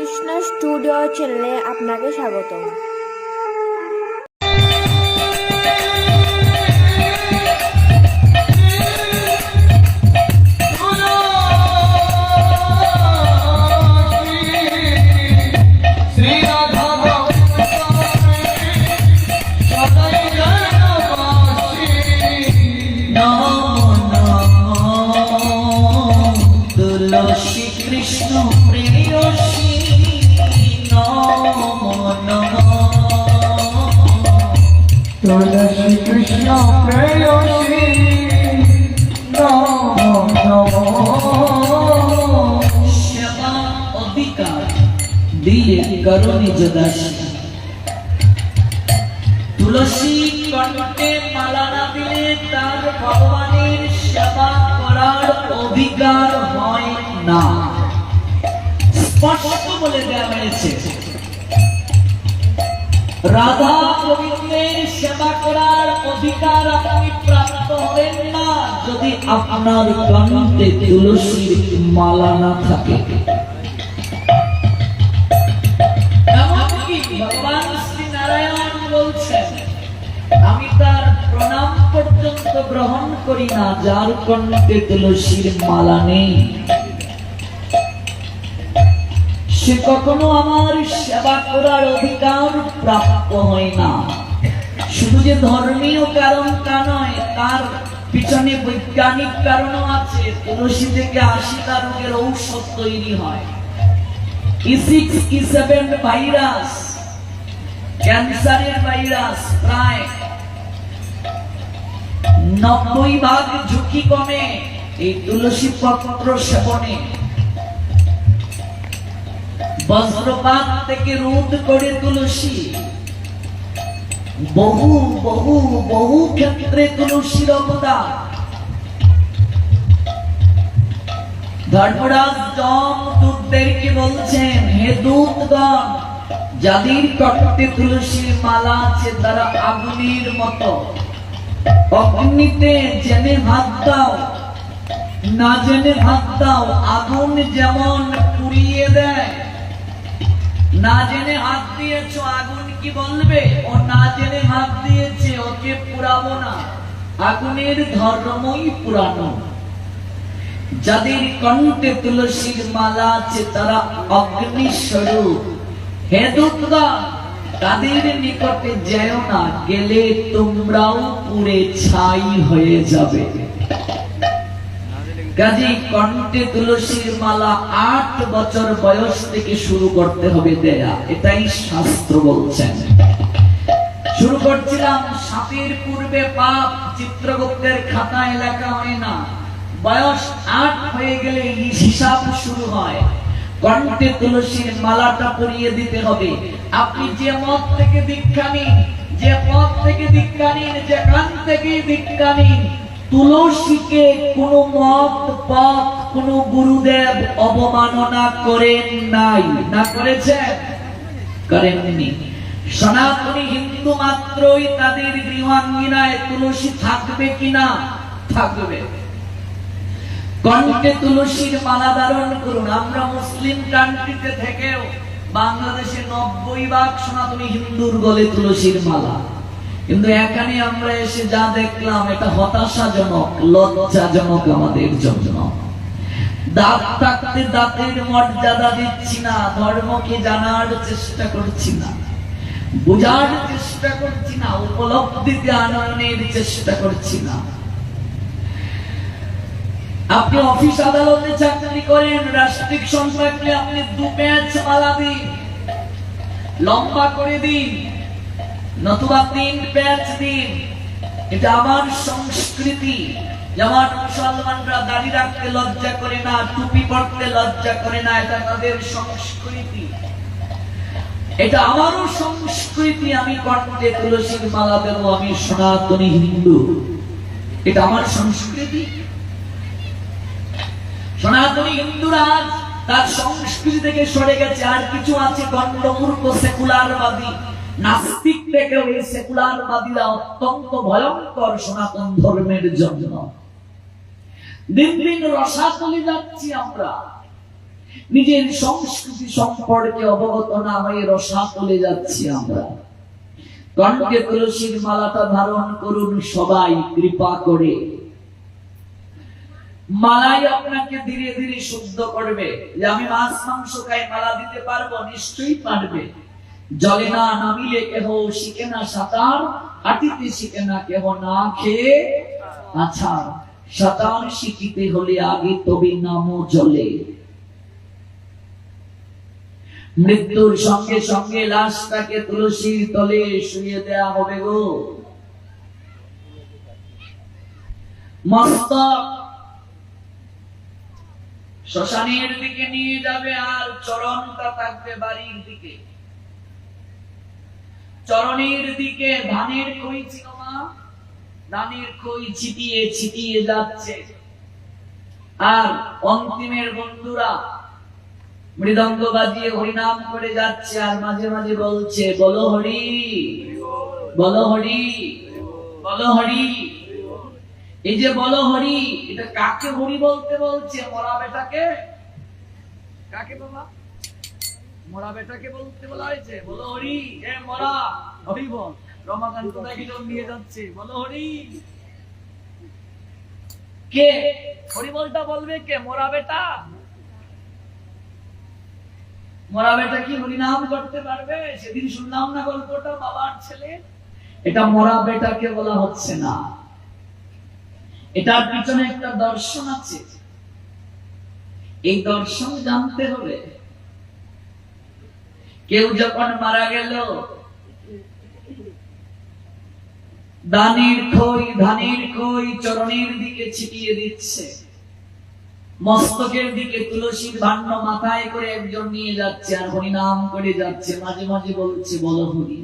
Krishna studio চ্যানেলে আপনাকে স্বাগতম। কৃষ্ণ প্রেয়সী নমো নমো তুলসী কৃষ্ণ প্রেয়সী নমো নমো সেবা অধিকার দিয়ে করো নিজ দাসী। তুলসী কণ্ঠে মালা না দিলে তার ভগবানের সেবা করার অধিকার হয় না, স্পষ্ট বলে দেওয়া হয়েছে। রাধা গোবিন্দের সেবা করার অধিকার আপনি প্রাপ্ত হবেন না যদি আপনার কণ্ঠে তুলসীর মালা না থাকে। এমনকি ভগবান শ্রী নারায়ণ বলছেন, আমি তার প্রণাম পর্যন্ত গ্রহণ করি না যার কণ্ঠে তুলসীর মালা নেই। সে কখনো আমার সেবা করার অধিকার প্রাপ্ত হয় না। শুধু যে ধর্মীয় কারণ তা নয়, তার পিছনে বৈজ্ঞানিক কারণও আছে। তুলসী থেকে 80টা রোগের ঔষধ তৈরি হয়। E6, E7 ভাইরাস, ক্যান্সারের ভাইরাস প্রায় 90% ঝুঁকি কমে এই তুলসী পত্র সেবনে। বজ্রপাত থেকে রোধ করে তুলসী। বহু বহু বহু ক্ষেত্রে তুলসীর অবদান। ধর্মরাজ যমদূতদেরকে বলছেন, হে দূতগণ, যাদের কণ্ঠে তুলসীর মালা আছে তারা আগুনের মতো। অগ্নিতে জেনে হাত দাও, না জেনে হাত দাও। আগুন যেমন পুড়িয়ে দেয়, না জেনে হাত দিয়েছো, আগুন কি বলবে? ও না জেনে হাত দিয়েছে, ওকে পুরাবো না। আগুনের ধর্মই পুরানো। যাদের কণ্ঠে তুলসীর মালা আছে তারা অগ্নিস্বরূপ। হে দূতগণ, তাদের নিকটে যেও না, গেলে তোমরাও পুড়ে ছাই হয়ে যাবে। কাজেই কণ্ঠে তুলসীর মালা 8 বছর বয়স থেকে শুরু করতে হবে দেয়া, এটাই শাস্ত্র বলছেন। শুরু করছিলাম 7 পূর্বে পাপ, চিত্রগুপ্তের খাতায় লেখা হয় না। বয়স 8 হয়ে গেলে হিসাব শুরু হয়। কণ্ঠে তুলসীর মালাটা পরিয়ে দিতে হবে। আপনি যে মত থেকে দীক্ষা নিন, যে পথ থেকে দীক্ষা নিন, যেখান থেকে দীক্ষা নিন, তুলসীকে কোন মত পথ কোন গুরুদেব অবমাননা করেন নাই। না করেছেন? করেননি। সনাতনী হিন্দু মাত্রই তাদের গৃহাঙ্গিনায় তুলসী থাকবে কিনা? থাকবে। কণ্ঠে তুলসীর মালা ধারণ করুন। আমরা মুসলিম কান্ট্রিতে থেকেও বাংলাদেশে 90% সনাতনী হিন্দুর গলে তুলসীর মালা। কিন্তু এখানে আমরা এসে যা দেখলাম, এটা হতাশাজনক, লজ্জাজনক আমাদের জন্য। দাঁত থাকতে দাঁতের মর্যাদা দিচ্ছি না, ধর্মকে জানার চেষ্টা করছি না, বোঝার চেষ্টা করছি না, উপলব্ধিতে আনয়নের চেষ্টা করছি না। আপনি অফিস আদালতে চাকরি করেন, রাষ্ট্রিক সম্পর্কে আপনি 2 প্যাচ মালা দিন, লম্বা করে দিন, নতুবা 3 প্যাচ দিন। এটা আমার সংস্কৃতি। যেমন মুসলমানরা দাড়ি রাখতে লজ্জা করে না, টুপি পরতে লজ্জা করে না, এটা তাদের সংস্কৃতি। এটা আমারও সংস্কৃতি। আমি কণ্ঠে তুলসীর মালা দেব, আমি সনাতনী হিন্দু, এটা আমার সংস্কৃতি। সনাতনী হিন্দুরা তার সংস্কৃতি থেকে সরে গেছে। আর কিছু আছে গণ্ডমূর্খ সেকুলারবাদী, নাস্তিক থেকেও এই সেকুলারবাদীরা অত্যন্ত ভয়ঙ্কর সনাতন ধর্মের জন্য। দিন দিন রসাতলে যাচ্ছি আমরা। নিজের সংস্কৃতি সম্পর্কে অবগত না হয়ে রসাতলে যাচ্ছি আমরা। কণ্ঠে তুলসীর মালাটা ধারণ করুন সবাই কৃপা করে। মালাই আপনাকে ধীরে ধীরে শুদ্ধ করবে। যে আমি মাছ মাংস খাই, মালা দিতে পারবো? নিশ্চয়ই পারবে। জলে না নামিলে কেহ শিখে না সাঁতার, হাঁটিতে শিখে না কেহ না খেয়ে আছাড়। সাঁতার শিখিতে হলে আগে তবে নামো জলে। মৃত্যুর সঙ্গে সঙ্গে লাশটাকে তুলসীর তলে শুয়ে দেয়া হবে গো। মস্তক শ্মশানের দিকে নিয়ে যাবে, আর চরণটা থাকবে বাড়ির দিকে। চরণের দিকে ধানের খই ছিল না, ধানের খই ছিটিয়ে ছিটিয়ে যাচ্ছে। আর অন্তিমের বন্ধুরা মৃদঙ্গ বাজিয়ে হরিনাম করে যাচ্ছে, আর মাঝে মাঝে বলছে বলো হরি, বলো হরি, বলো হরি। এই যে বলো হরি, এটা কাকে হরি বলতে বলছে? মরা বেটাকে। কাকে বাবা? মরা বেটাকে বলতে বলা হয়েছে। বলো হরি, এ মরা হরি বল। রমাকান্ত তাকে নিয়ে যাচ্ছে, বলো হরি। কে হরি বলটা বলবে? কে? মরা বেটা। মরা বেটা কি হরিনাম করতে পারবে? সেদিন শুনলাম না গল্পটা, বাবার ছেলে। এটা মরা বেটাকে বলা হচ্ছে না, এটার পিছনে একটা দর্শন আছে। এই দর্শন জানতে হবে। কেউ যখন মারা গেল, ধানের খই চরণের দিকে ছিটিয়ে দিচ্ছে, মস্তকের দিকে তুলসীর ভাণ্ড মাথায় করে একজন নিয়ে যাচ্ছে, আর হরিনাম করে যাচ্ছে, মাঝে মাঝে বলছে বলো হরি।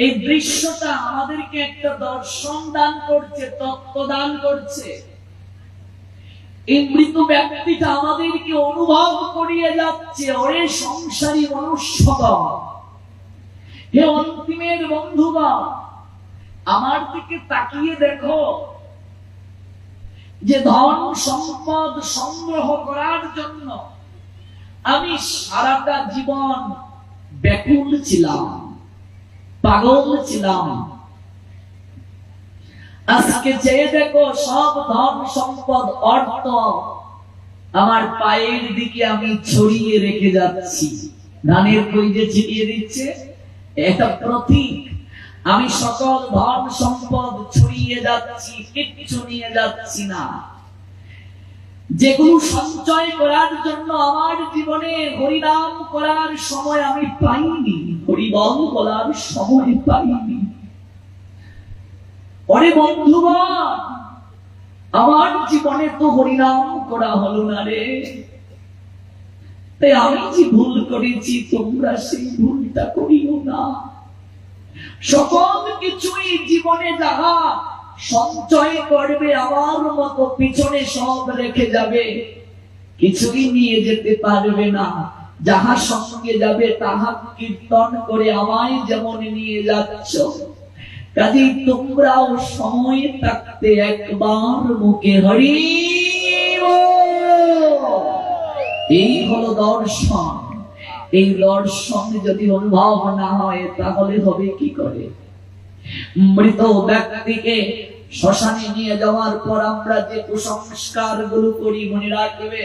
এই দৃশ্যটা আমাদেরকে একটা দর্শন দান করছে, তত্ত্ব দান করছে। এই মৃত ব্যক্তিটা আমাদেরকে অনুভব করিয়ে যাচ্ছে, ওরে সংসারী মনুষ্যগণ, হে অন্তিমের বন্ধুগণ, আমার দিকে তাকিয়ে দেখো যে ধন সম্পদ সংগ্রহ করার জন্য আমি সারাটা জীবন ব্যাকুল ছিলাম, পাগল ছিলাম। আজকে চেয়ে দেখো সব ধন সম্পদ অর্থ আমার পায়ের দিকে আমি ছড়িয়ে রেখে যাচ্ছি। ধানের খই যে ছিটিয়ে দিচ্ছে, এটা প্রতীক। আমি সকল ধন সম্পদ ছড়িয়ে যাচ্ছি, কিচ্ছু নিয়ে যাচ্ছি না। যেগুলো সঞ্চয় করার জন্য আমার জীবনে হরিনাম করার সময় আমি পাইনি, হরিবল বলার সময় পাইনি। ওরে বন্ধুগণ, আমার জীবনে তো হরিনাম করা হলো না রে। তাই আমি যে ভুল করেছি, তোমরা সেই ভুলটা করিও না। সকল কিছুই জীবনে যাহা সঞ্চয় করবে, আমার মতো পিছনে সব রেখে যাবে, কিছুই নিয়ে যেতে পারবে না। যাহা সঙ্গে যাবে তাহা কীর্তন করে আমায় যেমন নিয়ে যাচ্ছ, কাজেই তোমরাও সময় থাকতে একবার মুখে হরি বল। এই হলো দর্শন। এই দর্শন যদি অনুভব না হয় তাহলে হবে কি করে? মৃত ব্যক্তিকে শ্মশানে নিয়ে যাওয়ার পর আমরা যে কুসংস্কার গুলো করি মনে রাখবে।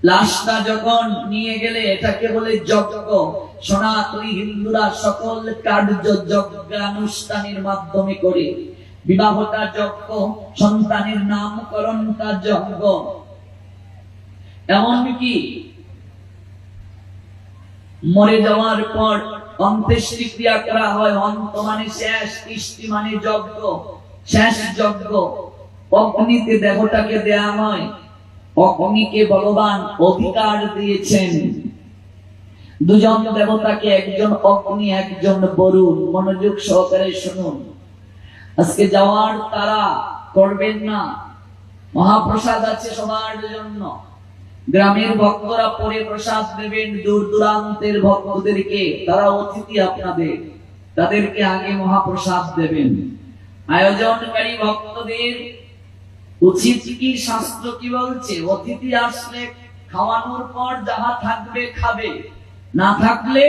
লাশটা যখন নিয়ে গেলে এটাকে বলে যজ্ঞ। সনাতনী হিন্দুরা সকল কার্য যজ্ঞানুষ্ঠানের মাধ্যমে করে। বিবাহটা যজ্ঞ, সন্তানের নামকরণটা যজ্ঞ, এমনকি মরে যাওয়ার পর অন্ত্যেষ্টি ক্রিয়া করা হয়। অন্ত মানে শেষ, ইষ্টি মানে যজ্ঞ, শেষ যজ্ঞ। অগ্নিতে দেহটাকে দেয়া হয়। অগ্নিকে ভগবান অধিকার দিয়েছেন। দুজন দেবতাকে, একজন অগ্নি, একজন বরুণ। মনোযোগ সহকারে শুনুন। আজকে যাওয়ার তারা করবেন না। মহাপ্রসাদ আছে সবার জন্য। গ্রামের ভক্তরা পরে প্রসাদ দেবেন দূর দূরান্তের ভক্তদেরকে। তারা অতিথি আপনাদের, তাদেরকে আগে মহাপ্রসাদ দেবেন। আয়োজনকারী ভক্তদের উচিত কি? শাস্ত্র কি বলছে? অতিথি আসলে খাওয়ানোর পর যাহা থাকবে খাবে, না থাকলে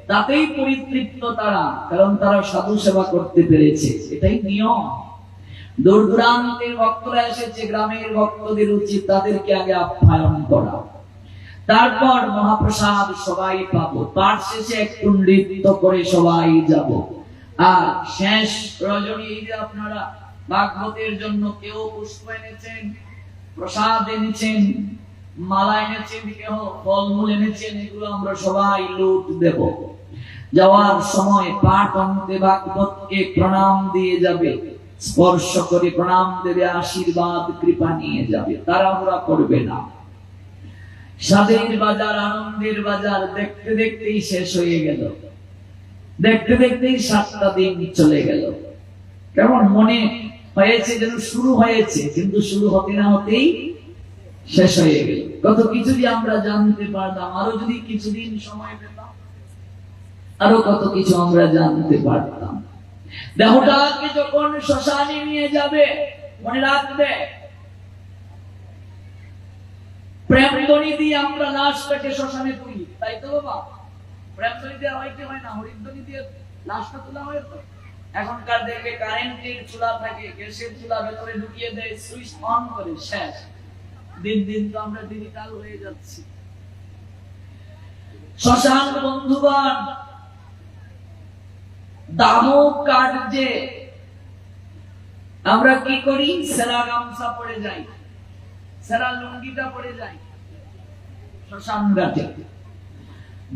তাতেই পরিতৃপ্ত তারা, কারণ তারা সাধু সেবা করতে পেরেছে, এটাই নিয়ম। দূর দূরান্তের ভক্তরা এসেছে, গ্রামের ভক্তদের উচিত তাদেরকে আগে আপ্যায়ন করা, তারপর মহাপ্রসাদ সবাই পাবো, পাঠ শেষে একটু নৃত্য করে সবাই যাব। আর শেষ রজনী এই যে আপনারা ভাগবতের জন্য কেউ পুষ্প এনেছেন, প্রসাদ এনেছেন, মালা এনেছেন, কেউ ফলমূল এনেছেন, এগুলো আমরা সবাই লুট দেব। যাওয়ার সময় পাঠ অন্তে ভাগবতকে প্রণাম দিয়ে যাবে, স্পর্শ করে প্রণাম দেবে, আশীর্বাদ কৃপা নিয়ে যাবে, তাড়াহুড়া করবে না। স্বাদের বাজার, আনন্দের বাজার দেখতে দেখতেই শেষ হয়ে গেল, দেখতে দেখতেই 7টা দিন চলে গেল। কেমন মনে হয়েছে যেন শুরু হয়েছে, কিন্তু শুরু হতে না হতেই শেষ হয়ে গেল। কত কিছু যে আমরা জানতে পারতাম, আরো যদি কিছুদিন সময় পেতাম আরো কত কিছু আমরা জানতে পারতাম। দেহটাকে যখন শ্মশানে নিয়ে যাবে, মনে রাখবে প্রেমধ্বনি দিয়ে আমরা লাশটাকে শ্মশানে তুলি, তাই তো বাবা? প্রেমধ্বনি দিয়ে হইতে হয় না, হরিধ্বনি দিয়ে লাশটা তোলা হয় তো। এখনকার দেখবে কারেন্টের চুলা থাকে, গ্যাসের চুলা ভেতরে ঢুকিয়ে দেয়, সুইচ অন করে, শেষ। দিন দিন তো আমরা ডিজিটাল হয়ে যাচ্ছি। শ্মশান বন্ধুগণ, দাহ কার্যে আমরা কি করি? সেরা গামছা পরে যাই, সেরা লুঙ্গিটা পরে যাই শ্মশান ঘাটে,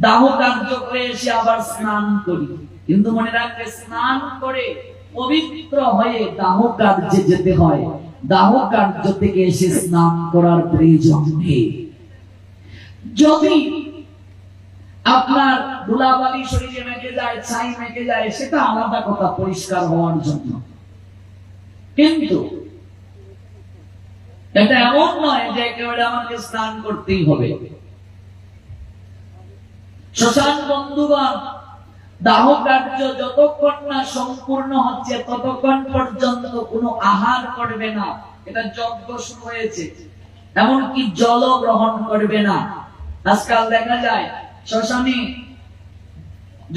দাহ কার্য করে এসে আবার স্নান করি। কিন্তু মনে রাখবে, স্নান করে পবিত্র হয়ে দাহ কার্যে যেতে হয়, দাহ কার্য থেকে এসে স্নান করার প্রয়োজন নেই। যদি আপনার ধুলাবালি শরীরে মেখে যায়, ছাই মেখে যায়, সেটা আলাদা কথা, পরিষ্কার হওয়ার জন্য। কিন্তু এটা এমন নয় যে একেবারে আমাকে স্নান করতেই হবে। শ্মশান বন্ধুগণ, দাহ কার্য যতক্ষণ না সম্পূর্ণ হচ্ছে ততক্ষণ পর্যন্ত কোনো আহার করবে না। এটা যজ্ঞ শুরু হয়েছে, এমনকি জল গ্রহণ করবে না। আজকাল দেখা যায় শ্মশানে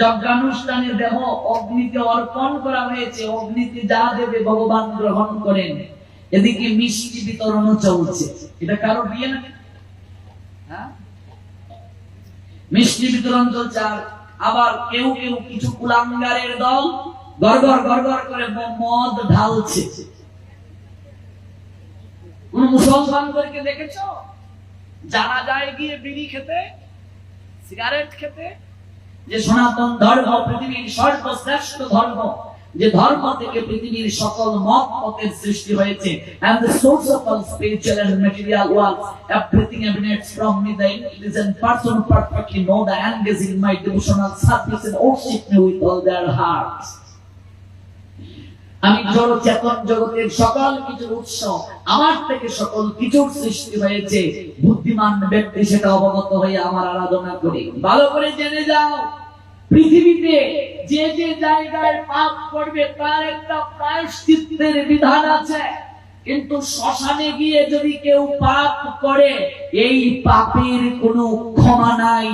যজ্ঞানুষ্ঠানে দেহ অগ্নিতে অর্পণ করা হয়েছে, অগ্নিতে যা দেবে ভগবান গ্রহণ করেন। এদিকে মিষ্টি বিতরণও চলছে। এটা কারো বিয়ে না, মিষ্টি বিতরণ চলছে। আবার কেউ কেউ কিছু কুলাঙ্গারের দল গড়গড় গড়গড় করে মদ ঢালছে। কোন মুসলমানদেরকে দেখেছো জানা যায় গিয়ে বিড়ি খেতে, সিগারেট খেতে? যে সনাতন ধর্ম পৃথিবীর সর্বশ্রেষ্ঠ ধর্ম, যে ধর্ম থেকে পৃথিবীর সকল মত মতের সৃষ্টি হয়েছে, and the source of all spiritual and material worlds, everything emanates from me, the intelligent person who perfectly know the engage in my devotional service and worship me with all their hearts. আমি জড় চেতন জগতের সকল কিছুর উৎস, আমার থেকে সকল কিছুর সৃষ্টি হয়েছে। বুদ্ধিমান ব্যক্তি সেটা অবগত হয়ে আমার আরাধনা করে। ভালো করে জেনে যাও, পৃথিবীতে যে যে জায়গায় পাপ করবে তার একটা প্রায়শ্চিত্তের বিধান আছে, কিন্তু শ্মশানে গিয়ে যদি কেউ পাপ করে, এই পাপের কোনো ক্ষমা নাই,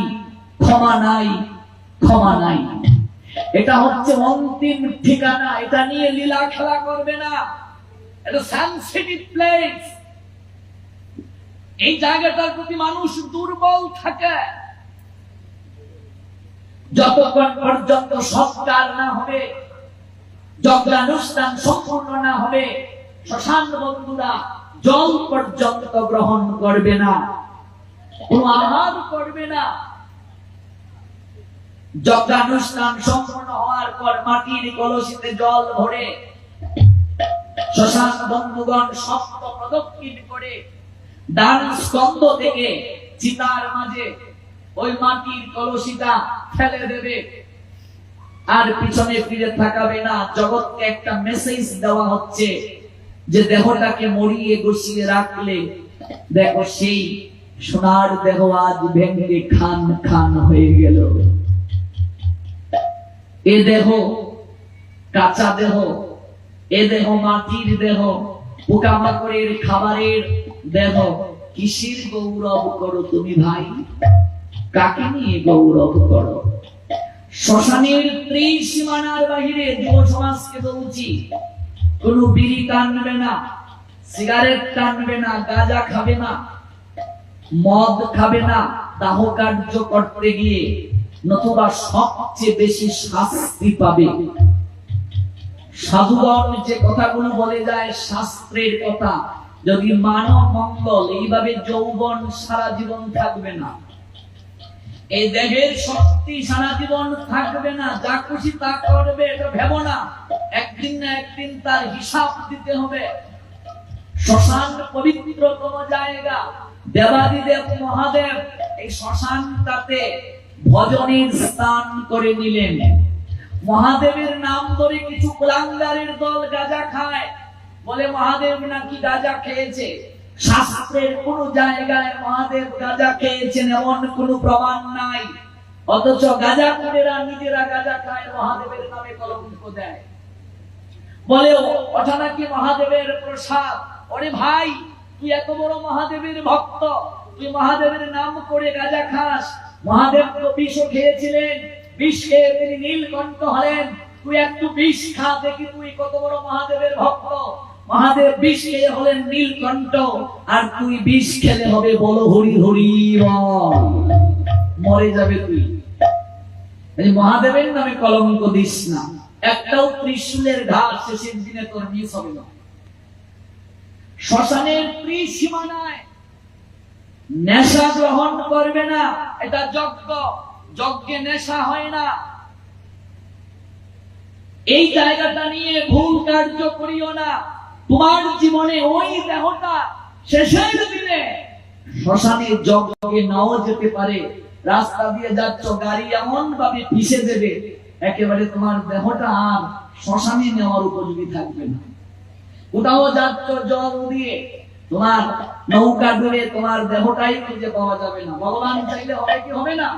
ক্ষমা নাই, ক্ষমা নাই। এটা হচ্ছে অন্তিম ঠিকানা, এটা নিয়ে লীলা খেলা করবে না। এটা সেনসিটিভ প্লেস। এই জায়গাটার প্রতি মানুষ দুর্বল থাকে। যতক্ষণ পর্যন্ত সৎকার না হবে, যজ্ঞানুষ্ঠান সম্পূর্ণ না হবে, শ্মশান বন্ধুরা জল পর্যন্ত গ্রহণ করবে না, কোন আহার করবে না। যজ্ঞানুষ্ঠান সম্পূর্ণ হওয়ার পর মাটির কলসিতে জল ভরে শ্মশান বন্ধুগণ সপ্ত প্রদক্ষিণ করে ডান স্কন্ধ থেকে চিতার মাঝে ওই মাটির কলসিটা ফেলে দেবে, আর পিছনে ফিরে তাকাবে না। জগৎকে একটা মেসেজ দেওয়া হচ্ছে যে দেহটাকে মরিয়ে গুছিয়ে রাখলে দেখো সেই সোনার দেহ আজ ভেঙে খান খান হয়ে গেল। এ দেহ কাঁচা দেহ, এ দেহ মাটির দেহ, পোকামাকড়ের খাবারের দেহ কিসের গৌরব করো তুমি ভাই? কাকে নিয়ে গৌরব করো? শ্মশানের ত্রিসীমানার বাহিরে যুব সমাজকে বলছি, কোন বিড়ি টানবে না, সিগারেট টানবে না, গাঁজা খাবে না, মদ খাবে না দাহ কার্য করতে গিয়ে, নতুবা সবচেয়ে বেশি শাস্তি পাবে। সাধুগণ যে কথাগুলো বলে যায় শাস্ত্রের কথা, যদি মানব মঙ্গল, এইভাবে যৌবন সারা জীবন থাকবে না, এই দেহের শক্তি সারা জীবন থাকবে না, যা খুশি তা করবে এটা ভেবো না, একদিন না একদিন তার হিসাব দিতে হবে। শ্মশান পবিত্রতম জায়গা, দেবাদিদেব মহাদেব এই শ্মশানটাতে ভজনের স্থান করে নিলেন। মহাদেবের নাম ধরে কিছু কুলাঙ্গারের দল গাঁজা খায়, বলে মহাদেব নাকি গাঁজা খেয়েছে। শাস্ত্রের কোন জায়গায় মহাদেব গাঁজা খেয়েছেন এমন কোন প্রমাণ নাই, অথচ গাঁজাখোরেরা নিজেরা গাঁজা খায়, মহাদেবের নামে কলঙ্ক দেয়, বলে ওটা নাকি মহাদেবের প্রসাদ। ওরে ভাই, তুই এত বড় মহাদেবের ভক্ত, তুই মহাদেবের নাম করে গাঁজা খাস। মহাদেব তো বিষও খেয়েছিলেন, বিষ খেয়ে তিনি নীলকণ্ঠ হলেন, তুই একটু বিষ খা দেখি তুই কত বড় মহাদেবের ভক্ত। মহাদেব বিষ খেয়ে হলেন নীলকণ্ঠ, আর তুই বিষ খেলে হবে বলো হরি হরি বল, মরে যাবে তুই। মহাদেবের নামে কলঙ্ক দিস না, একটাও ত্রিশূলের ঘাট শেষের দিনে তোর মিস হবে না। শ্মশানের ত্রিসীমানায় নেশা গ্রহণ করবে না, এটা যজ্ঞ, যজ্ঞে নেশা হয় না। এই জায়গাটা নিয়ে ভুল কার্য করিও না। তোমার জীবনে ওই দেহটা শেষের দিনে শ্মশানে যজ্ঞে নাও যেতে পারে, রাস্তা দিয়ে যাচ্ছ, গাড়ি এমন ভাবে পিষে দেবে একেবারে তোমার দেহটা আর শ্মশানে নেওয়ার উপযোগী থাকবে না। কোথাও যাচ্ছ জল দিয়ে, তোমার নৌকা ডুবে তোমার দেহটাই খুঁজে পাওয়া যাবে না। ভগবান চাইলে হবে কি হবে না?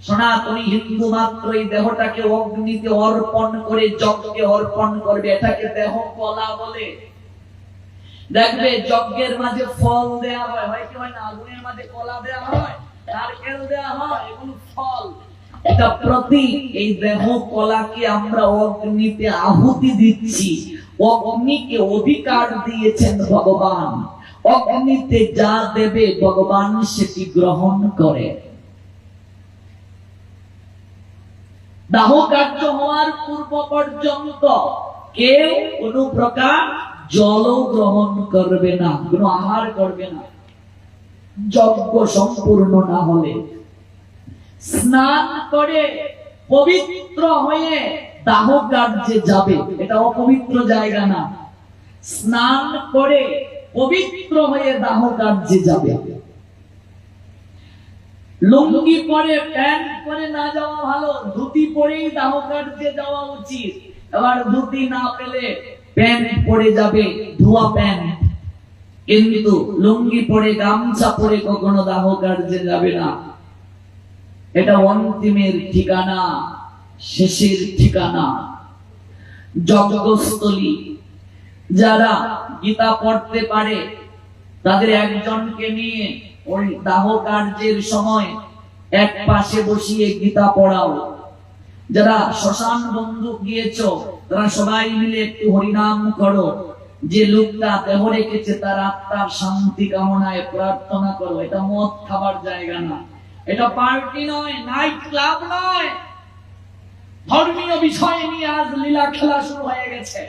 সনাতনী হিন্দু মাত্র এই দেহটাকে অগ্নিতে অর্পণ করে যজ্ঞে অর্পণ করবে, এটাকে দেহ কলা বলে। দেখবে যজ্ঞের মাঝে ফল দেয়া হয় কি হয় না? আগুনের মাঝে কলা দেয়া হয়, নারকেল দেয়া হয়, এগুলো ফল, এটা প্রতীক। এই দেহ কলাকে আমরা অগ্নিতে আহুতি দিচ্ছি। অগ্নিকে অধিকার দিয়েছেন ভগবান, অগ্নিতে যা দেবে ভগবান সেটি গ্রহণ করে। দাহ কার্য হওয়ার পূর্ব পর্যন্ত কেউ কোন প্রকার জল গ্রহণ করবে না, কোন আহার করবে না, যজ্ঞ সম্পূর্ণ না হলে। স্নান করে পবিত্র হয়ে দাহ কার্যে যাবে, এটা অপবিত্র জায়গা না। স্নান করে পবিত্র হয়ে দাহ কার্যে যাবে। লুঙ্গি পরে প্যান্ট পরে না যাওয়া ভালো, ধুতি পরেই দাহ কার্যে যাওয়া উচিত। এবার ধুতি না পেলে প্যান্ট পরে যাবে, ধোয়া প্যান্ট, কিন্তু লুঙ্গি পরে গামছা পরে কখনো দাহ কার্যে যাবে না। এটা অন্তিমের ঠিকানা, শেষের ঠিকানা। যজ্ঞস্থলী, যারা গীতা পড়তে পারে তাদের একজনকে নিয়ে ওই দাহ কার্যের সময় এক পাশে বসিয়ে গীতা পড়াও। যারা শ্মশান বন্ধু গিয়েছ তারা সবাই মিলে একটু হরিনাম করো। যে লোকটা দেহ রেখেছে তার আত্মার শান্তি কামনায় প্রার্থনা করো। এটা মদ খাবার জায়গা না, এটা পার্টি নয়, নাইট ক্লাব নয়। ধর্মীয় বিষয় নিয়ে আজ লীলা খেলা শুরু হয়ে গেছে।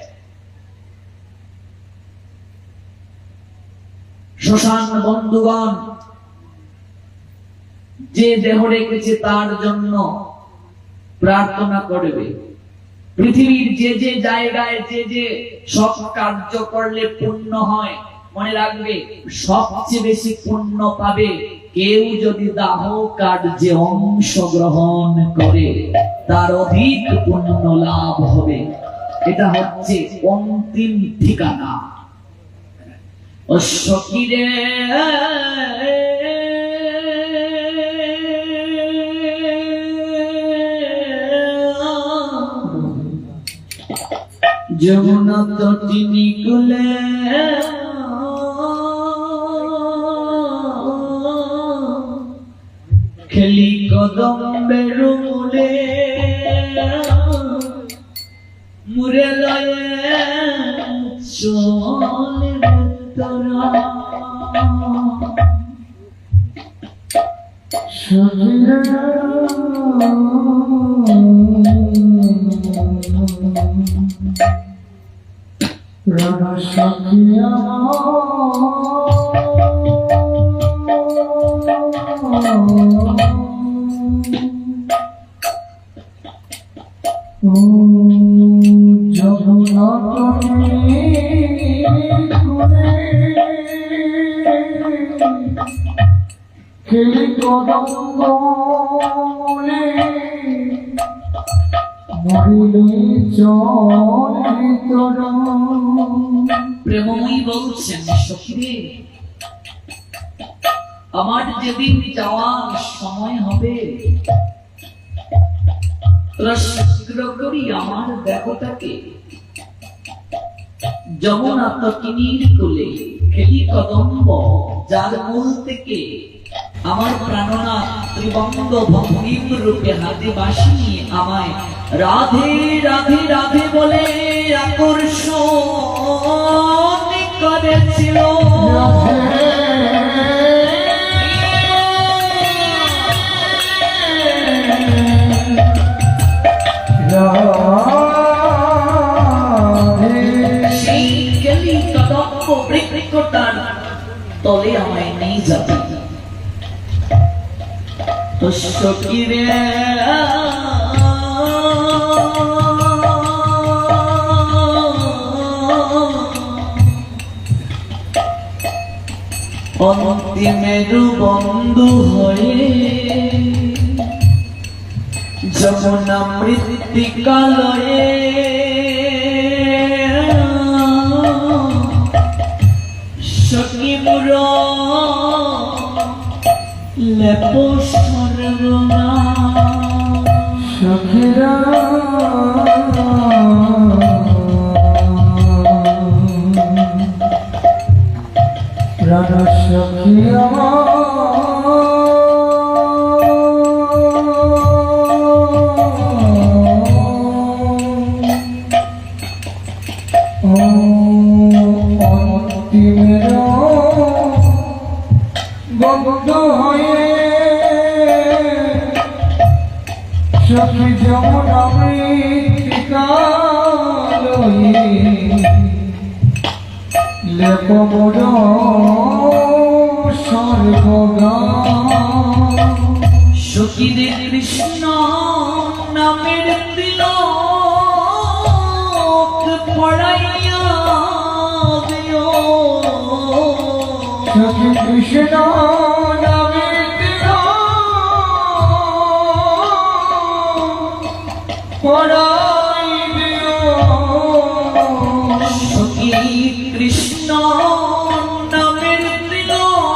শ্মশান বন্ধুগণ, যে দেহ রেখেছে তার জন্য প্রার্থনা করবে। পৃথিবীর যে যে জায়গায় যে যে সব কার্য করলে পুণ্য হয়, মনে রাখবে সবচেয়ে বেশি পুণ্য পাবে কেউ যদি দাহ কার্যে অংশগ্রহণ করে, তার অধিক পুণ্য লাভ হবে। এটা হচ্ছে অন্তিম ঠিকানা। ও সখীরে যমুনা তটিনী কুলে খেলি কদম্বের মূলে মুরে লয়ে চলে তোরা রাধা সখিয়া খেলি কদম্ব মূলে মরিলে চলে তোরা। প্রেমময়ী বলছেন, সখীরে আমার যেদিন যাওয়ার সময় হবে তোরা শীঘ্র করি আমার দেহটাকে যমুনা তটিনীর কোলে খেলি কদম্ব যার মূল থেকে আমার প্রাণনাথ ত্রিবঙ্গ ভঙ্গিম রূপে হাতে বাঁশি নিয়ে আমায় রাধে রাধে রাধে বলে আকর্ষণ করেছিল। সেই খেলি কদম্ব বৃক্ষটার তলে আমায় নিয়ে যাবে। তো সখীরে অন্তিমেরু বন্ধু হয়ে যমুনা মৃত্তিকালয়ে সখী মুর লেপো সর্বনা সখিরা রাধা সখিয়া অন্তিমের বন্ধ হয়ে সখী যমুনা মৃত্তিকালয়ে লেপ মোর সর্বগান। সখীরে কৃষ্ণ নামের তিলক পড়াইয়া দিও। সখী কৃষ্ণ নামে পড়াই দিও। সখী কৃষ্ণ নামের তিলক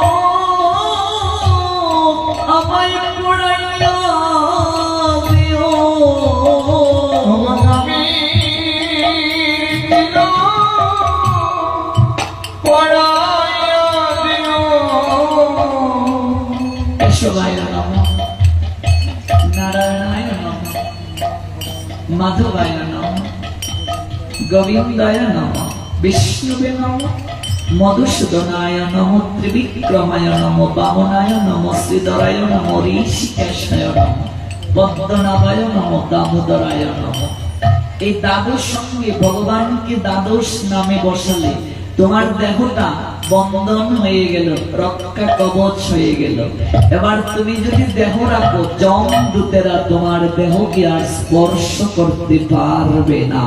আমায় পড়াইয়া দিও। আমি পড়াইয়া দিও। কেশবায় নমঃ, নারায়ণায় নমঃ, মাধবায় নমঃ, গোবিন্দায় নমঃ, বিষ্ণুবে নমঃ, মধুসূদনায় নমঃ, ত্রিবিক্রমায় নমঃ, বামনায় নমঃ, শ্রীধরায় নমঃ, ঋষিকেশায় নমঃ, পদ্মনাভায় নমঃ, দামোদরায় নমঃ। এই দ্বাদশ সঙ্গে ভগবানকে দ্বাদশ নামে বসালে তোমার দেহটা বন্ধন হয়ে গেল, রক্ষা কবচ হয়ে গেল। এবার তুমি যদি দেহ রাখো, যম দূতেরা তোমার দেহকে আর স্পর্শ করতে পারবে না।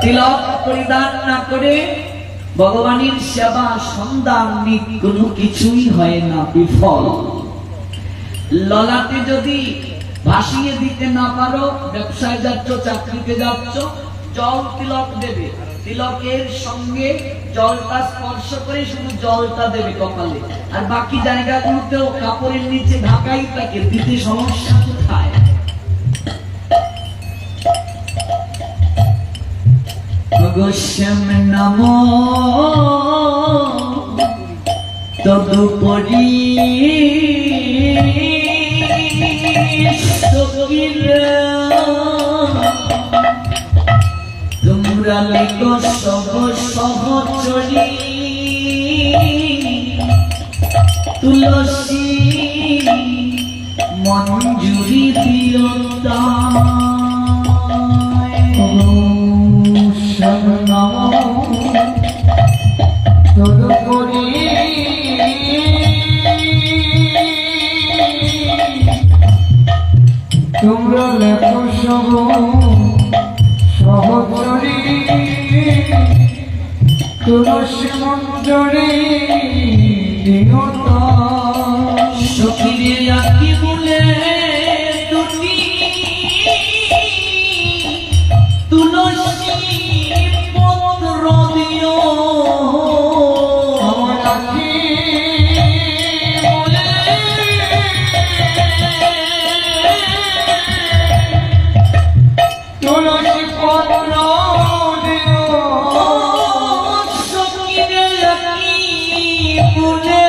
তিলক পরিধান না করে ভগবানের সেবা সন্ধান কোনো কিছুই হয় না, বিফল। ললাটে যদি ভাসিয়ে দিতে না পারো, ব্যবসায় যাচ্ছ, চাকরিতে যাচ্ছ, জল তিলক দেবে, তিলকের সঙ্গে জলটা স্পর্শ করে শুধু জলটা দেবে কপালে, আর বাকি জায়গাগুলোতেও কাপড়ের নিচে ঢাকাই থাকে, দিতে সমস্যা কোথায়? গোস্বাম নাম তদুপরি সখীরা তোমরা লেখ সব সহচরী তুলসী মঞ্জুরি দিয়তা তোমরা লেখো সব সহচরী তুলসী মঞ্জুরি দিয়তা সখীরে আঁকি বলে দুটি তুলসী পত্র দিও আমার আখি বলে তুলসী পত্র দিও সখীরে আঁকি বলে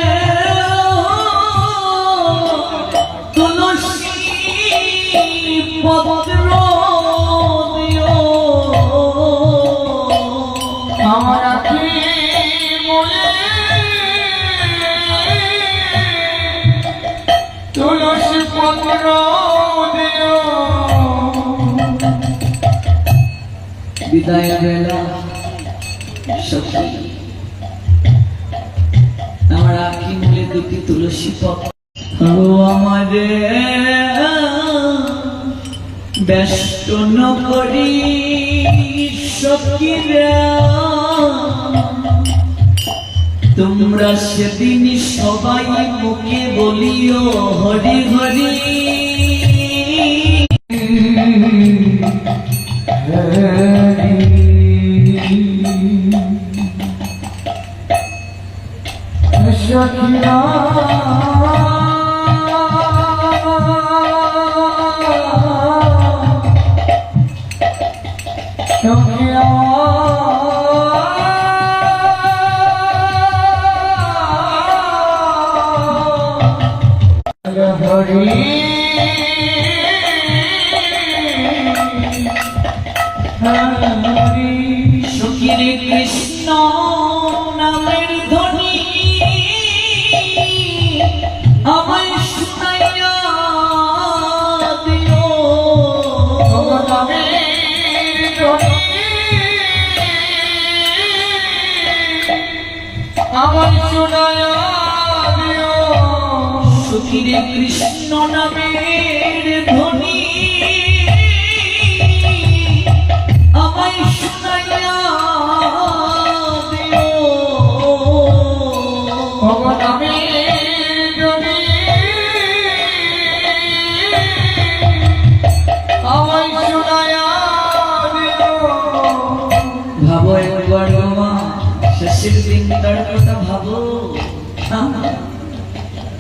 তুলসী পত্র দিও আমার আখি বলে তুলসী পত্র দিও বিদায় বেলা সখী আমার আঁখি মূলে দুটি তুলসী পত্র ও আমারে ব্যস্ত নকরি সখীরা তোমরা সেদিন সবাই মুখে বলিও হরি হরি সখিয়া সখিয়া হরি হরি সখীর কৃষ্ণ নামের ধ্বনি আমায় শুনাইয়া দিও আমার শোনায়া দিও সখীর কৃষ্ণ নামের ধ্বনি আমায় শুনাইয়া দিও আমি যদি আমায় শোনায়া দিও ভাবো একবার মা শেষের দিনটার কথা ভাবো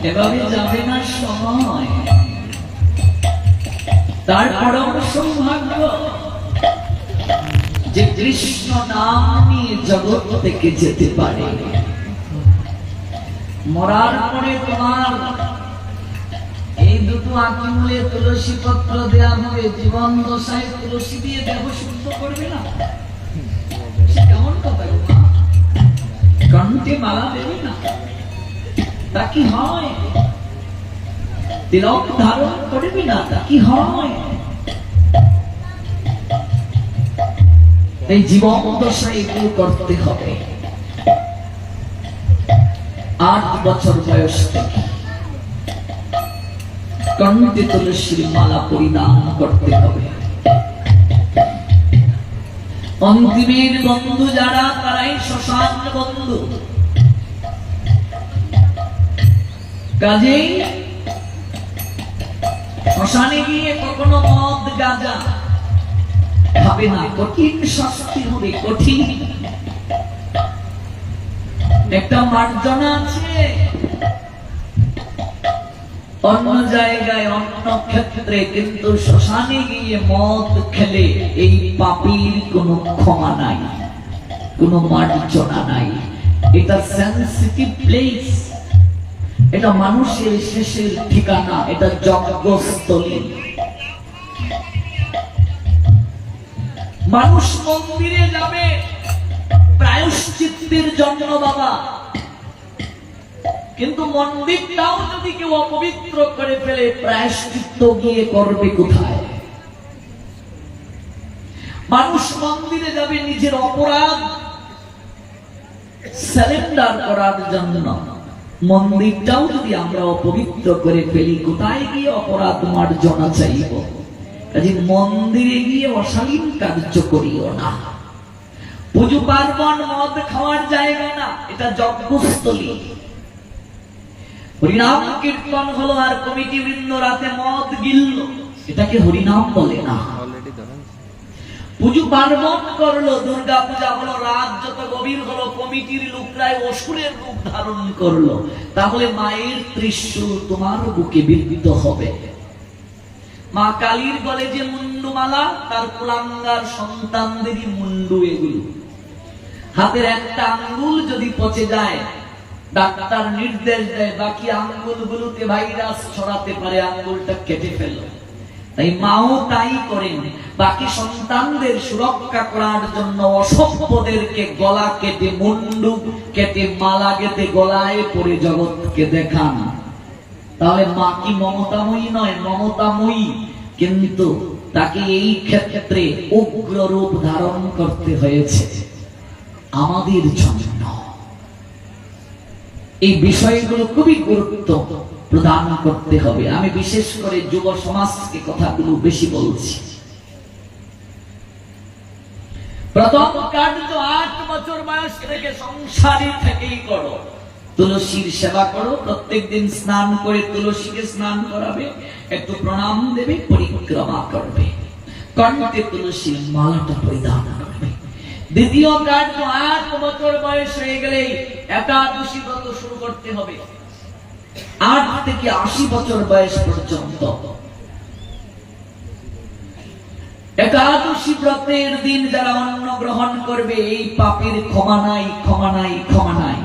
এভাবে যাবে না সময় তারপরও সৌভাগ্য যে কৃষ্ণ নাম নিয়ে জগৎ থেকে যেতে পারে মরার পরে তোমার এই দুটো আঁকিমূলে তুলসী পত্র দেয়া হবে জীবন দশায় তুলসী দিয়ে দেহ শুদ্ধ করবে না কেমন কথা গো মা? কণ্ঠে মালা দেবে না তা কি হয়? তিলক ধারণ করবি না তা কি হয়? এই জীবন দশায় এগুলো করতে হবে। 8 বছর বয়স থেকে কণ্ঠে তুলসীর মালা পরিধান করতে হবে। অন্তিমের বন্ধু যারা তারাই শ্মশান বন্ধু। কাজেই শ্মশানে গিয়ে কখনো মদ গাঁজা খাবে না, কঠিন শাস্তি হবে, কঠিন। একটা মার্জনা আছে, অন্য জায়গায় অন্য ক্ষেত্রে, কিন্তু শ্মশানে গিয়ে মদ খেলে এই পাপীর কোনো ক্ষমা নাই। কোনো মার্জনা নাই। এটা সেনসিটিভ প্লেস, এটা মানুষের শেষের ঠিকানা, এটা যজ্ঞস্থলী। মানুষ মন্দিরে যাবে প্রায়শ্চিত্তের জন্য বাবা, কিন্তু মন্দিরটাও যদি কেউ অপবিত্র করে ফেলে প্রায়শ্চিত্ত গিয়ে করবে কোথায়? মানুষ মন্দিরে যাবে নিজের অপরাধ সারেন্ডার করার জন্য, মন্দিরটাও যদি আমরা অপবিত্র করে ফেলি কোথায় গিয়ে অপরাধ মার্জনা চাইব? কাজে মন্দিরে গিয়ে অশালীন কার্য করিও না। পুজো পার্বণ মদ খাওয়ার জায়গা না, এটা যজ্ঞস্থলী। হরিনাম কীর্তন হলো আর কমিটি বৃন্দ রাতে মদ গিলল, এটাকে হরিনাম বলে না। পুজো পার্বণ করলো, দুর্গা পূজা হলো, রাত যত গভীর হলো কমিটির লোকরাই অসুরের রূপ ধারণ করলো, তাহলে মায়ের ত্রিশূল তোমার বুকে বিদ্ধ হবে। মা কালীর গলে যে মুন্ডুমালা, তার কুলাঙ্গার সন্তানদেরই মুন্ডু এগুলো। হাতের একটা আঙ্গুল যদি পচে যায়, ডাক্তার নির্দেশ দেয় বাকি আঙ্গুলগুলোতে ভাইরাস ছড়াতে পারে, আঙ্গুলটা কেটে ফেলো। তাই মাও তাই করেন, বাকি সন্তানদের সুরক্ষা করার জন্য অসভ্যদেরকে গলা কেটে, মুন্ডু কেটে, মালা কেটে গলায় পরে জগৎকে দেখান। তাহলে মা কি মমতাময়ী নয়? মমতাময়ী, কিন্তু তাকে এই ক্ষেত্রে উগ্র রূপ ধারণ করতে হয়েছে আমাদের জন্য। এই বিষয়গুলো খুবই গুরুত্ব প্রদান করতে হবে। আমি বিশেষ করে যুব সমাজকে কথাগুলো বেশি বলছি। প্রথম কার্য 8 বছর বয়স থেকে সংসারী থেকেই করো, তুলসীর সেবা করো, প্রত্যেকদিন স্নান করে তুলসীকে স্নান করাবে, একটু প্রণাম দেবে, পরিক্রমা করবে, কণ্ঠে তুলসীর মালাটা পরিধান করবে। দ্বিতীয় কার্য 8 বছর বয়স হয়ে গেলেই একাদশী ব্রত শুরু করতে হবে। 8 থেকে 80 বছর বয়স পর্যন্ত একাদশী ব্রতের দিন যারা অন্ন গ্রহণ করবে, এই পাপের ক্ষমা নাই, ক্ষমা নাই, ক্ষমা নাই।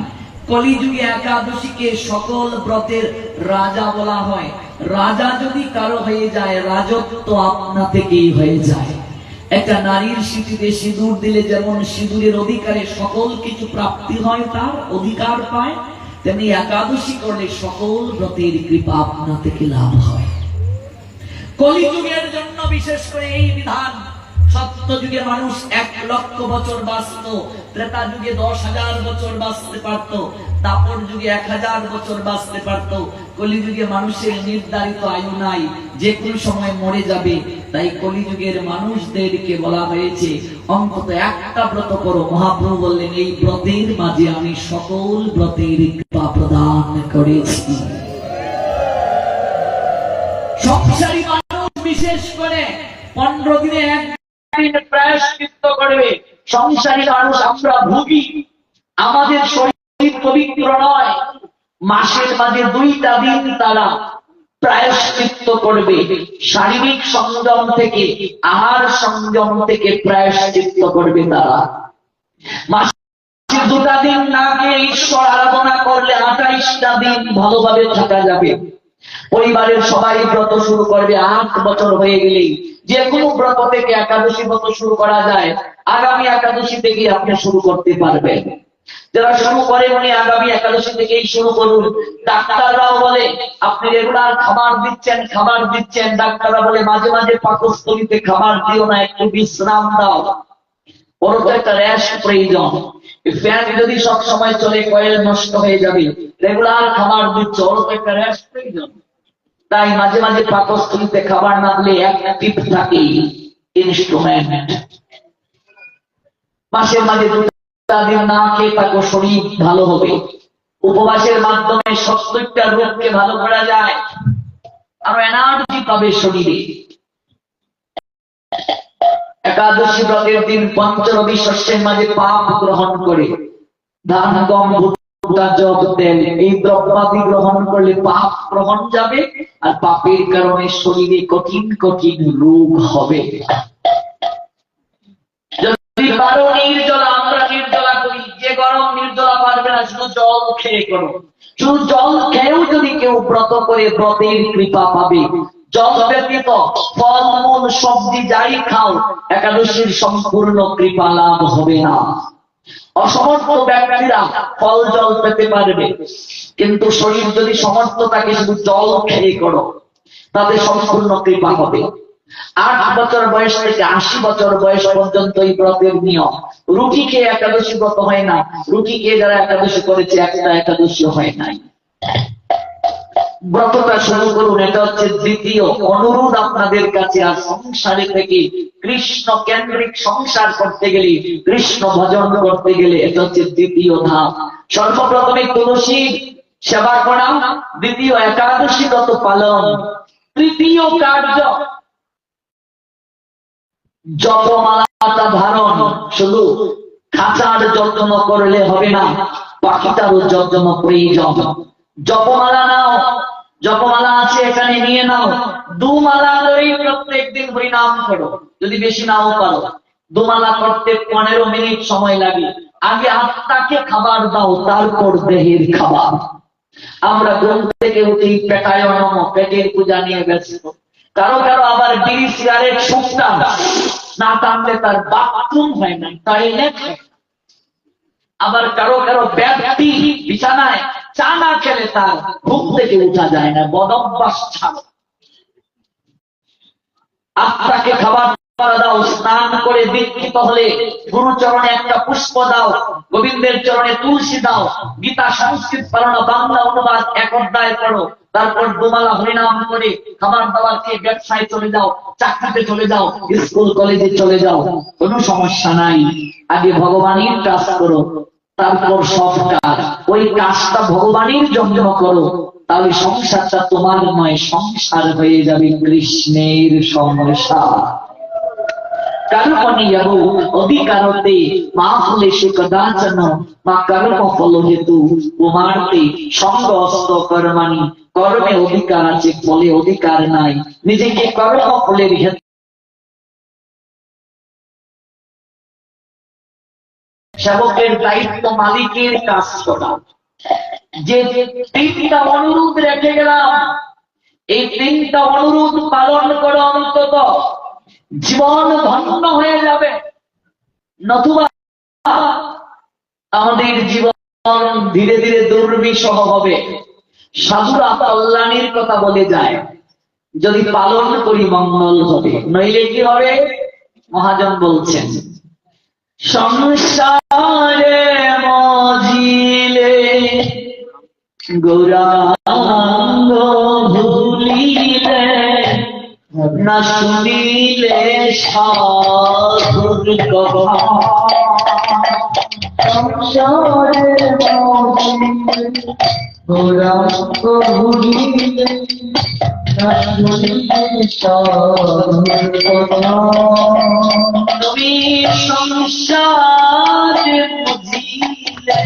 কলিযুগে একাদশীকে সকল ব্রতের রাজা বলা হয়। রাজা যদি কারো হয়ে যায়, রাজত্ব আপনা থেকেই হয়ে যায়। একটা নারীর সিঁথিতে সিঁদুর দিলে যেমন সিঁদুরের অধিকারে সকল কিছু প্রাপ্তি হয়, তার অধিকার পায়, তেমনি একাদশী করলে সকল ব্রতের কৃপা আপনা থেকে লাভ হয়। কলিযুগের জন্য বিশেষ করে এই বিধান। সত্য যুগে মানুষ 1 লক্ষ বছর বাঁচত, ত্রেতা যুগে 10,000 বছর বাঁচতে পারত, দাপর যুগে 1000 বছর বাঁচতে পারত। কলিযুগে মানুষের নির্ধারিত আয়ু নাই, যে কোনো সময় মরে যাবে। তাই কলিযুগের মানুষদেরকে বলা হয়েছে অন্তত একটা ব্রত করো। মহাপ্রভু বললেন, এই ব্রতের মাঝে আমি সকল ব্রতের কৃপা প্রদান করেছি। সংসারী মানুষ বিশেষ করে 15 দিনে একদিন প্রায়শ্চিত্ত করবে। সংসারী মানুষ আমরা ভুগি, আমাদের শরীর পবিত্র নয়, মাসের মাঝে 2টা দিন তারা প্রায়শ্চিত্ত করবে। শারীরিক সংযম থেকে, আহার সংযম থেকে প্রায়শ্চিত্ত করবে তারা। মাসে 2টা দিন না খেয়ে ঈশ্বর আরাধনা করলে 28টা দিন ভালোভাবে থাকা যাবে। পরিবারের সবাই ব্রত শুরু করবে। 8 বছর হয়ে গেলেই যে কোনো ব্রত থেকে একাদশী ব্রত শুরু করা যায়। আগামী একাদশী থেকে আপনি শুরু করতে পারবেন। যারা শুরু করে উনি আগামী একাদশী থেকেই শুরু করুন। ডাক্তাররাও বলে আপনি রেগুলার খাবার দিচ্ছেন, খাবার দিচ্ছেন। ডাক্তাররা বলে মাঝে মাঝে পাকস্থলীতে খাবার দিও না, একটু বিশ্রাম দাও। ওর তো একটা রেস্ট প্রয়োজন। ফ্যান যদি সব সময় চলে কয়েল নষ্ট হয়ে যাবে। রেগুলার খাবার দিচ্ছে, ওর তো একটা রেস্ট প্রয়োজন। তাই মাঝে মাঝে পাকস্থলীতে খাবার না দিলে অ্যাক্টিভ থাকে ইনস্ট্রুমেন্ট। মাসের মাঝে 2টা দিন না খেয়ে থাকো, শরীর ভালো হবে। উপবাসের মাধ্যমে 70টা রোগকে ভালো করা যায়, আরো এনার্জি পাবে শরীরে। একাদশী ব্রতের দিন পঞ্চরবি শস্যের মাঝে পাপ গ্রহণ করে, ধান, গম, ভুট্টা, জব, তেল, এই দ্রব্যাদি গ্রহণ করলে পাপ গ্রহণ যাবে, আর পাপের কারণে শরীরে কঠিন কঠিন রোগ হবে। যদি কারো নির্জলা, আমরা নির্জলা গরম নির্জলা পারবে না, শুধু জল খেয়ে করো। শুধু জল খেয়েও যদি কেউ ব্রত করে ব্রতের কৃপা পাবে। জল ব্যতীত ফলমূল সবজি যাই খাও, একাদশীর সম্পূর্ণ কৃপা লাভ হবে না। অসমর্থ ব্যক্তিরা ফল জল পেতে পারবে, কিন্তু শরীর যদি সমর্থ থাকে শুধু জল খেয়ে করো, তাতে সম্পূর্ণ কৃপা হবে। 8 বছর বয়স থেকে 80 বছর বয়স পর্যন্ত এই ব্রতের নিয়ম। রুটি খেয়ে একাদশী ব্রত হয় না, রুটি খেয়ে যারা একাদশী করেছে একটা একাদশী হয় নাই। ব্রতটা শুরু করুন, এটা হচ্ছে দ্বিতীয় অনুরোধ আপনাদের কাছে। আর সংসারে থেকে কৃষ্ণ কেন্দ্রিক সংসার করতে গেলে, কৃষ্ণ ভজন করতে গেলে এটা হচ্ছে দ্বিতীয় ধাপ। সর্বপ্রথমে তুলসীর সেবা করা, দ্বিতীয় একাদশী ব্রত পালন, তৃতীয় কার্য জপমালাটা ধারণ। শুধু খাঁচার যত্ন করলে হবে না, পাখিটারও যত্ন প্রয়োজন। জপমালা নাও, জপমালা আছে এখানে নিয়ে নাও, 2 মালা করেই প্রত্যেক দিন হরিনাম করো। যদি বেশি নাও পারো, 2 মালা করতে 15 মিনিট সময় লাগে। আগে আত্মাকে খাবার দাও, তারপর দেহের খাবার। আমরা ঘুম থেকে উঠেই পেটায়নম, পেটের পূজা নিয়ে ব্যস্ত। কারো কারো আবার বিড়ি সিগারেট সুখটা না টানলে তার বাথরুম হয় না, টয়লেট। আবার কারো কারো ব্যক্তি বিছানায় চা না খেলে তার ঘুম থেকে উঠা যায় না, বদভ্যাস ছাড়ো। আত্মাকে খাবার দাও, স্নান করে দীক্ষিত হলে গুরুচরণে একটা পুষ্প দাও, গোবিন্দের চরণে তুলসী দাও, গীতা সংস্কৃত পালনা বাংলা অনুবাদ 1 অধ্যায় পড়ো, তারপর 2 মালা হরিনাম করে খাবার দাবার খেয়ে ব্যবসায় চলে যাও, চাকরিতে চলে যাও, স্কুল কলেজে চলে যাও, কোনো সমস্যা নাই। আগে ভগবানের কাজ করো, তারপর সব কাজ। ওই কাজটা ভগবানের জন্য করো, তাহলে সংসারটা তোমার নয়, সংসার হয়ে যাবে কৃষ্ণের সংসার। কর্মণীয়ঃ অধিকারতে মা ফলেষু কদাচন মা কর্ম ফল হেতু কুমারতে সঙ্গ অস্ত কর্মাণি। কর্মে অধিকার আছে, ফলে অধিকার নাই। নিজেকে কর্ম ফলের সেবকের দায়িত্ব মালিকের কাজ করা। যে 3টা অনুরোধ রেখে গেলাম, এই 3টা অনুরোধ পালন করো, অন্তত জীবন ধন্য হয়ে যাবে। নতুবা আমাদের জীবন ধীরে ধীরে দুর্বিষহ হবে। সাধুরা কল্যাণের কথা বলে যায়, যদি পালন করি মঙ্গল হবে, নইলে কি হবে? মহাজন বলছেন, সংসারে মজিলে গৌরাঙ্গ ভুলিলে না শুনিলে সাধুর কথা। সংসারে মজিলে গৌরাঙ্গ ভুলিলে না শুনিলে সাধুর কথা। তুমি সংসারে বুঝিলে,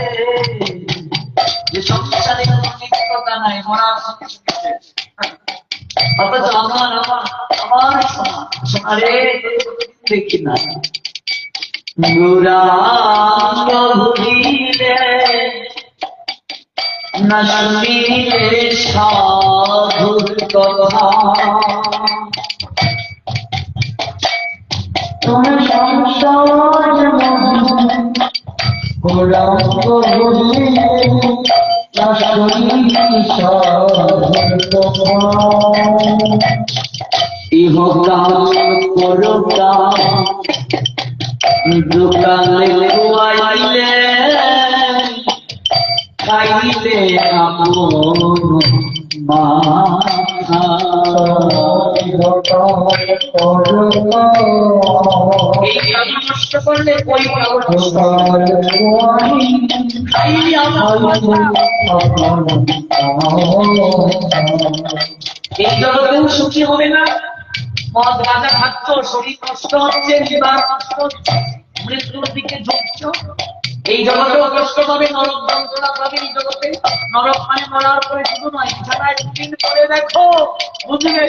যে সংসারে অনিত্যতা নাই, মরার সঙ্গে সঙ্গে। অথচ আমার সোনারে দেখি না, গৌরাঙ্গ ভুলিলে না শুনিলে সাধুর কথা। তুমি সংসার গৌরাঙ্গ ভুলিলে না শুনিলে সাধুর কথা। ইহকাল পরকাল দুকালে আইলে খাইলে আপন মাথা। এই কাজ নষ্ট করলে ওই কাজ নষ্ট খাইলে আপন মাথা। এই জগতেও সুখী হবে না। মদ গাঁজা খাচ্ছ, শরীর নষ্ট হচ্ছে, লিভার নষ্ট হচ্ছে, মৃত্যুর দিকে ঝুঁকছ, এই জগতেও কষ্ট পাবে, নরক যন্ত্রণা পাবে এই জগতে। নরক মানে মরার পরে শুধু নয়, বিছানায় 2 দিন করে দেখো, বুঝবে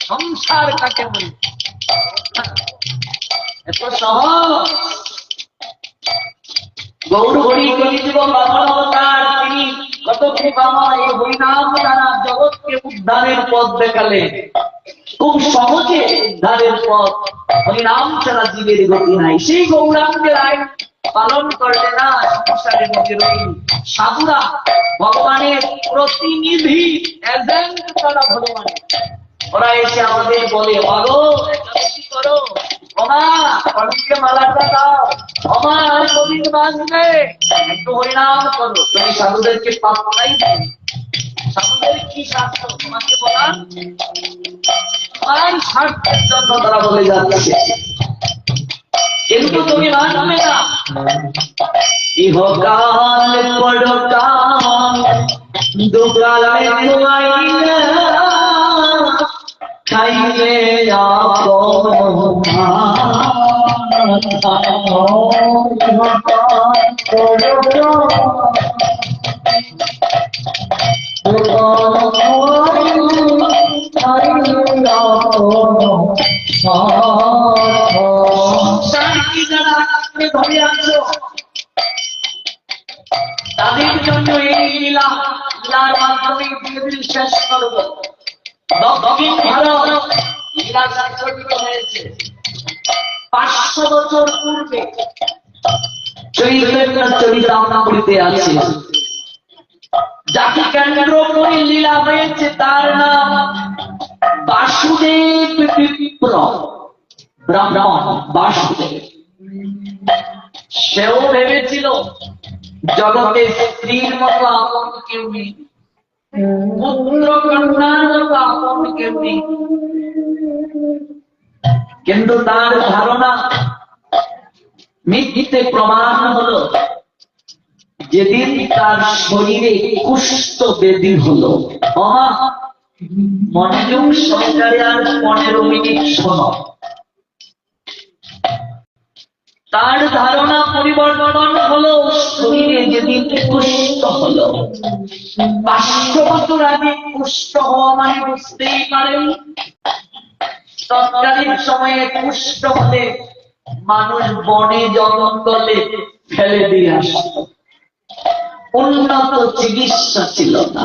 সংসার কাকে বলে। এত সহজ। গৌর হরি কলিযুগ বামন অবতার, তিনি কত কৃপাময় এই হরিনাম দ্বারা জগৎকে উদ্ধারের পথ দেখালেন। খুব সহজে উদ্ধারের পথ, হরিনাম ছাড়া জীবের গতি নাই। সেই গৌরাঙ্গের আইন পালন করলে না সংসারের মধ্যে রইল সাধুরা ভগবানের প্রতিনিধি, এজেন্ট তারা ভগবানের। ওরা এসে আমাদের বলে, মাগো একাদশী করো, ওমা কণ্ঠে মালাটা দাও, ওমা গোবিন্দ বাজবে, একটু হরিনাম করো। তুমি সাধুদেরকে পাত্তাই দাও। সাধুদের কি শাস্ত্র তোমাকে বলা? আর স্বার্থের জন্য তারা বলে যাচ্ছে, কিন্তু তুমি মানবে না। ইহকাল পরকাল দুকালে তোমাইলে খাইলে ধরে আছো, তাদের জন্য এই লীলা, লীলার মাধ্যমে ধীরে শেষ করবো। দক্ষিণ ভারত লীলা সংঘটিত হয়েছে 500 বছর পূর্বে। চৈতন্য চরিতামৃতে আছে, যাকে কেন্দ্র করে লীলা হয়েছে তার নাম বাসুদেব বিপ্র ব্রাহ্মণ। বাসুদেব সেও ভেবেছিল জগতে স্ত্রীর মতো আপন কেউ নেই, পুত্র কন্যার মতো আপন কেউ নেই। কিন্তু তার ধারণা মিথ্যে প্রমাণ হলো যেদিন তার শরীরে কুষ্ঠ বেদি হলো। মনোযোগ সহকারে আর 15 মিনিট শোনো। তার ধারণা পরিবর্তন হলো, শরীরে যেদিন কুষ্ঠ হলো। 500 বছর আগে কুষ্ঠ হওয়া মানে বুঝতেই পারেন, তৎকালীন সময়ে কুষ্ঠ হলে মানুষ বনে জঙ্গলে ফেলে দিয়ে আসত, উন্নত চিকিৎসা ছিল না।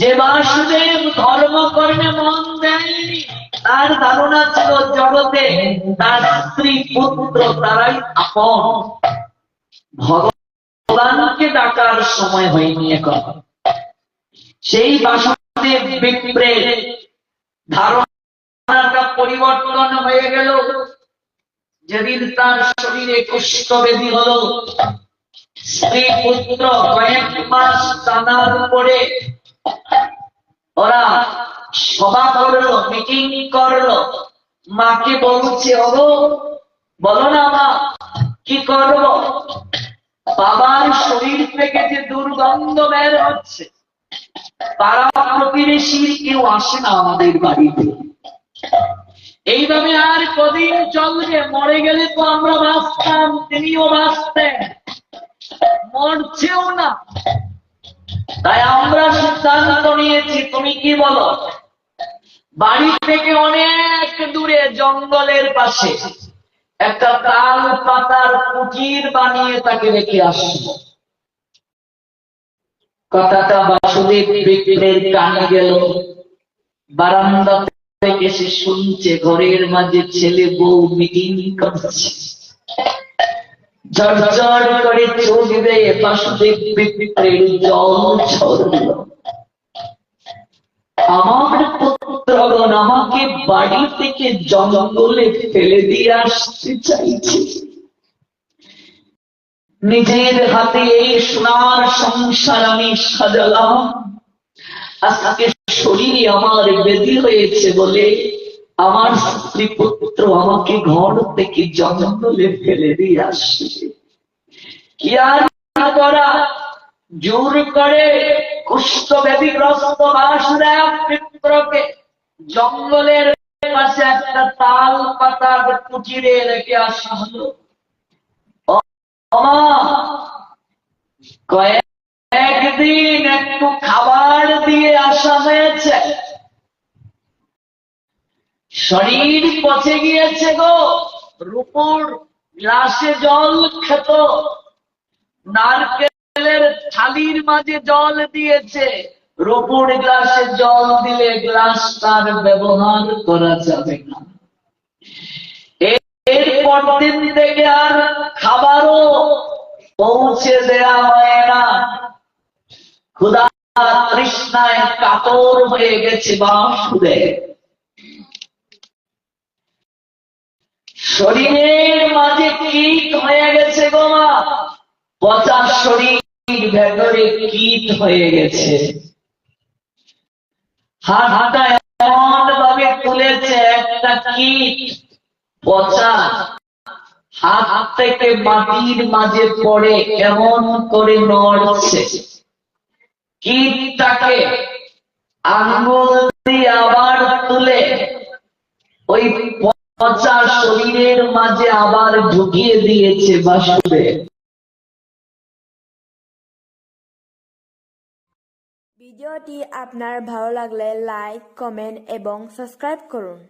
যে বাসুদেব ধর্ম কর্মে মন দেয়নি, তার ধারণা ছিল জগতে তার স্ত্রী পুত্র তারাই আপন, ভগবানকে ডাকার সময় হয়নি এখন। সেই বাসুদেব বিপ্রের ধারণাটা পরিবর্তন হয়ে গেল যেদিন তার শরীরে কুষ্ঠবেদী হলো। স্ত্রী পুত্র কয়েক মাস টানার পরে ওরা সভা করলো, মিটিং করলো। মাকে বলছে, ওগো বলো না মা, কি করব? বাবার শরীর থেকে যে দুর্গন্ধ বের হচ্ছে, পাড়া প্রতিবেশীর কেউ আসে না আমাদের বাড়িতে, এইভাবে আর কদিন চলবে? মরে গেলে তো আমরা বাঁচতাম, তিনিও বাঁচতেন, মরছেও না। তাই আমরা সিদ্ধান্ত নিয়েছি, তুমি কি বলো? বাড়ি থেকে অনেক দূরে জঙ্গলের পাশে একটা তাল পাতার কুটির বানিয়ে তাকে রেখে আসবো। কথাটা বাসুদেব বিপ্রের কানে গেল। বারান্দা থেকে সে শুনছে ঘরের মাঝে ছেলে বউ মিটিং করছে। ঝরঝর করে চোখ বেয়ে বাসুদেব বিপ্রের জল ঝরল। আমার পুত্রগণ আমাকে বাড়ি থেকে জঙ্গলে ফেলে দিয়ে আসতে চাইছে, নিজের হাতে এই সোনার সংসার আমি সাজালাম, আজকে শরীরে আমার বেদি হয়েছে বলে আমার স্ত্রী পুত্র আমাকে ঘর থেকে জঙ্গলে ফেলে দিয়ে আসছে। কি আর করা, জোর করে কুষ্ঠব্যাধিগ্রস্ত বাসুদেব বিপ্রকে জঙ্গলের পাশে একটা তাল পাতার কুটিরে রেখে আসা হলো। কয়েকদিন একটু খাবার দিয়ে আসা হয়েছে, শরীর পচে গিয়েছে গো। রূপর গ্লাসে জল খেত, নারকেলের থালির মাঝে জল দিয়েছে, রূপোর গ্লাসে জল দিলে গ্লাসটার ব্যবহার করা যাবে না। এরপর দিন থেকে আর খাবারও পৌঁছে দেয়া হয় না। ক্ষুধা তৃষ্ণায় কাতর হয়ে গেছে বাসুদেব। শরীরের মাঝে কীট হয়ে গেছে গো মা, পচা শরীর ভেতরে কীট হয়ে গেছে। হাতটা এমন ভাবে তুলেছে একটা কীট পচা হাত থেকে মাটির মাঝে পড়ে এমন করে নড়ছে। কীটটাকে আঙ্গুল দিয়ে আবার তুলে ওই পচা শরীরের মাঝে আবার ঢুকিয়ে দিয়েছে বাসুদেব। ভিডিওটি আপনার ভালো লাগলে লাইক, কমেন্ট এবং সাবস্ক্রাইব করুন।